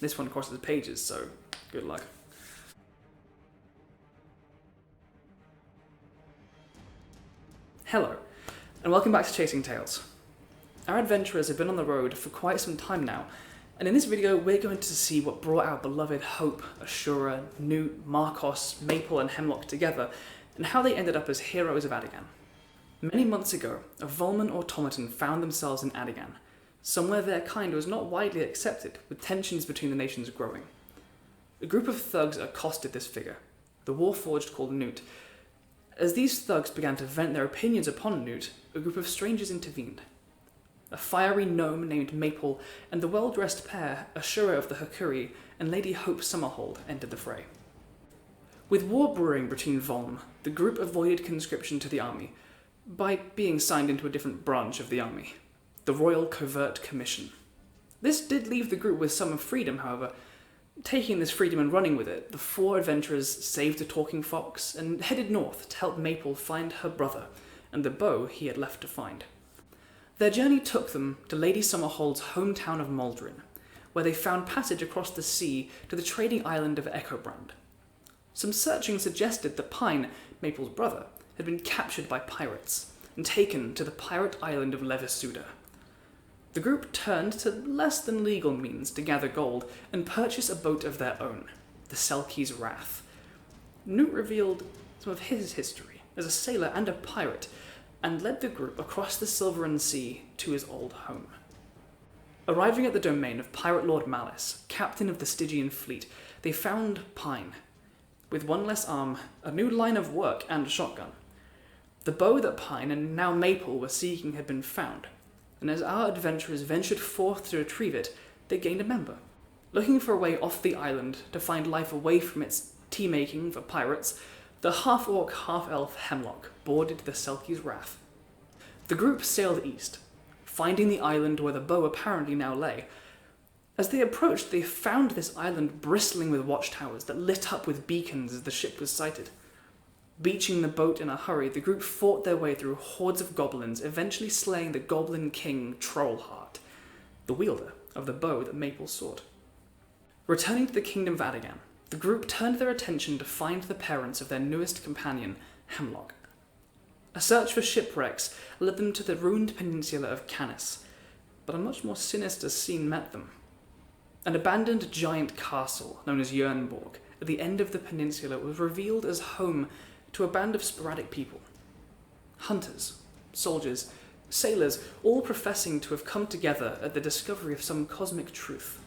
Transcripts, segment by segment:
This one crosses pages, so good luck. Hello, and welcome back to Chasing Tales. Our adventurers have been on the road for quite some time now, and in this video we're going to see what brought our beloved Hope, Ashura, Newt, Markos, Maple and Hemlock together, and how they ended up as heroes of Adigan. Many months ago, a Volman automaton found themselves in Adigan, somewhere their kind was not widely accepted, with tensions between the nations growing. A group of thugs accosted this figure, the warforged called Newt. As these thugs began to vent their opinions upon Newt, a group of strangers intervened. A fiery gnome named Maple and the well-dressed pair, Ashura of the Hakuri and Lady Hope Summerhold, entered the fray. With war brewing between Volm, the group avoided conscription to the army by being signed into a different branch of the army, the Royal Covert Commission. This did leave the group with some freedom, however. Taking this freedom and running with it, the four adventurers saved a talking fox and headed north to help Maple find her brother and the bow he had left to find. Their journey took them to Lady Summerhold's hometown of Maldrin, where they found passage across the sea to the trading island of Echobrand. Some searching suggested that Pine, Maple's brother, had been captured by pirates and taken to the pirate island of Levisuda. The group turned to less than legal means to gather gold and purchase a boat of their own, the Selkie's Wrath. Newt revealed some of his history as a sailor and a pirate, and led the group across the Silverun Sea to his old home. Arriving at the domain of Pirate Lord Malice, captain of the Stygian fleet, they found Pine, with one less arm, a new line of work and a shotgun. The bow that Pine and now Maple were seeking had been found, and as our adventurers ventured forth to retrieve it, they gained a member. Looking for a way off the island to find life away from its tea-making for pirates, the half-orc, half-elf Hemlock boarded the Selkie's Wrath. The group sailed east, finding the island where the bow apparently now lay. As they approached, they found this island bristling with watchtowers that lit up with beacons as the ship was sighted. Beaching the boat in a hurry, the group fought their way through hordes of goblins, eventually slaying the goblin king Trollheart, the wielder of the bow that Maple sought. Returning to the kingdom of Adigan, the group turned their attention to find the parents of their newest companion, Hemlock. A search for shipwrecks led them to the ruined peninsula of Canis, but a much more sinister scene met them. An abandoned giant castle known as Jernborg at the end of the peninsula was revealed as home to a band of sporadic people. Hunters, soldiers, sailors, all professing to have come together at the discovery of some cosmic truth.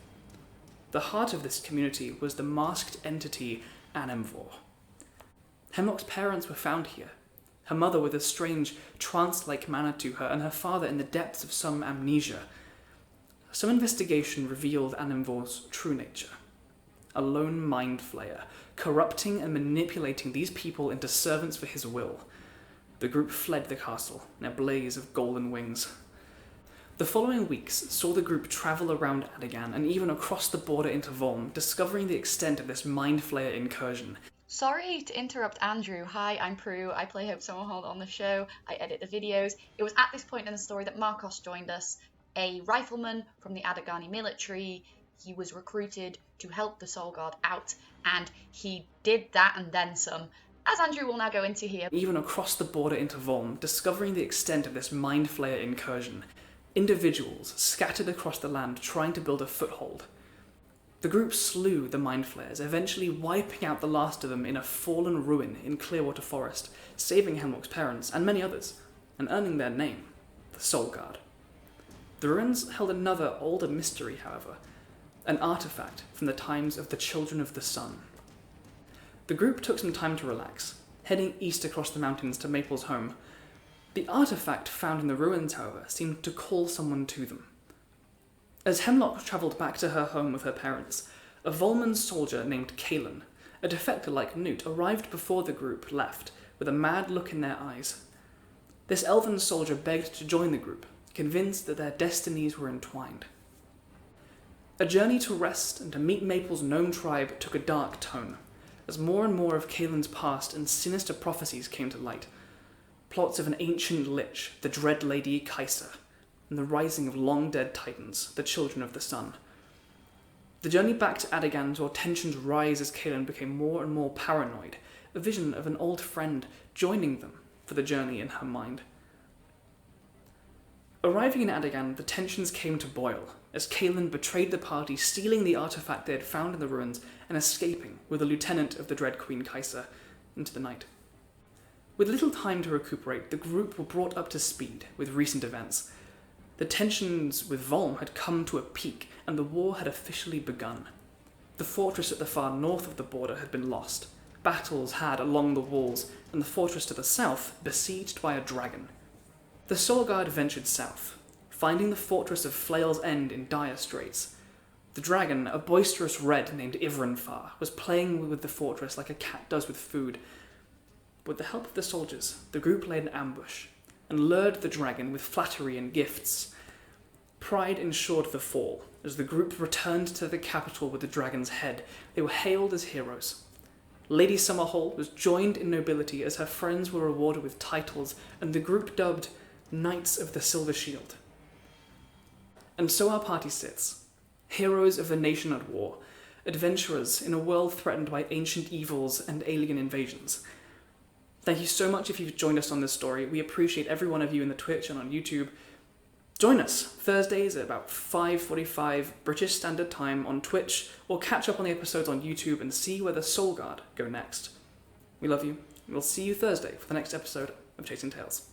The heart of this community was the masked entity Anemvor. Hemlock's parents were found here, her mother with a strange, trance-like manner to her, and her father in the depths of some amnesia. Some investigation revealed Anemvor's true nature. A lone mind flayer, corrupting and manipulating these people into servants for his will. The group fled the castle in a blaze of golden wings. The following weeks saw the group travel around Adigan and even across the border into Volm, discovering the extent of this mind flayer incursion. Sorry to interrupt Andrew. Hi, I'm Prue. I play Hope Summerhold on the show. I edit the videos. It was at this point in the story that Markos joined us, a rifleman from the Adigani military. He was recruited to help the Soul Guard out, and he did that and then some, as Andrew will now go into here. Even across the border into Volm, discovering the extent of this mind flayer incursion. Individuals scattered across the land trying to build a foothold. The group slew the mind flayers, eventually wiping out the last of them in a fallen ruin in Clearwater Forest, saving Hemlock's parents and many others, and earning their name, the Soul Guard. The ruins held another older mystery, however, an artifact from the times of the Children of the Sun. The group took some time to relax, heading east across the mountains to Maple's home. The artifact found in the ruins, however, seemed to call someone to them. As Hemlock travelled back to her home with her parents, a Volman soldier named Kalen, a defector like Newt, arrived before the group left, with a mad look in their eyes. This elven soldier begged to join the group, convinced that their destinies were entwined. A journey to rest and to meet Maple's gnome tribe took a dark tone, as more and more of Kalen's past and sinister prophecies came to light. Plots of an ancient lich, the Dread Lady Kaiser, and the rising of long-dead titans, the Children of the Sun. The journey back to Adagan saw tensions rise as Kaelin became more and more paranoid, a vision of an old friend joining them for the journey in her mind. Arriving in Adagan, the tensions came to boil, as Kaelin betrayed the party, stealing the artifact they had found in the ruins and escaping with a lieutenant of the Dread Queen Kaisa into the night. With little time to recuperate, the group were brought up to speed with recent events. The tensions with Volm had come to a peak, and the war had officially begun. The fortress at the far north of the border had been lost. Battles had along the walls, and the fortress to the south besieged by a dragon. The Soul Guard ventured south, finding the fortress of Flail's End in dire straits. The dragon, a boisterous red named Ivrenfar, was playing with the fortress like a cat does with food. With the help of the soldiers, the group laid an ambush and lured the dragon with flattery and gifts. Pride ensured the fall. As the group returned to the capital with the dragon's head, they were hailed as heroes. Lady Summerhold was joined in nobility as her friends were rewarded with titles, and the group dubbed Knights of the Silver Shield. And so our party sits, heroes of a nation at war, adventurers in a world threatened by ancient evils and alien invasions. Thank you so much if you've joined us on this story. We appreciate every one of you in the Twitch and on YouTube. Join us Thursdays at about 5:45 British Standard Time on Twitch, or catch up on the episodes on YouTube and see where the Soul Guard go next. We love you. We'll see you Thursday for the next episode of Chasing Tales.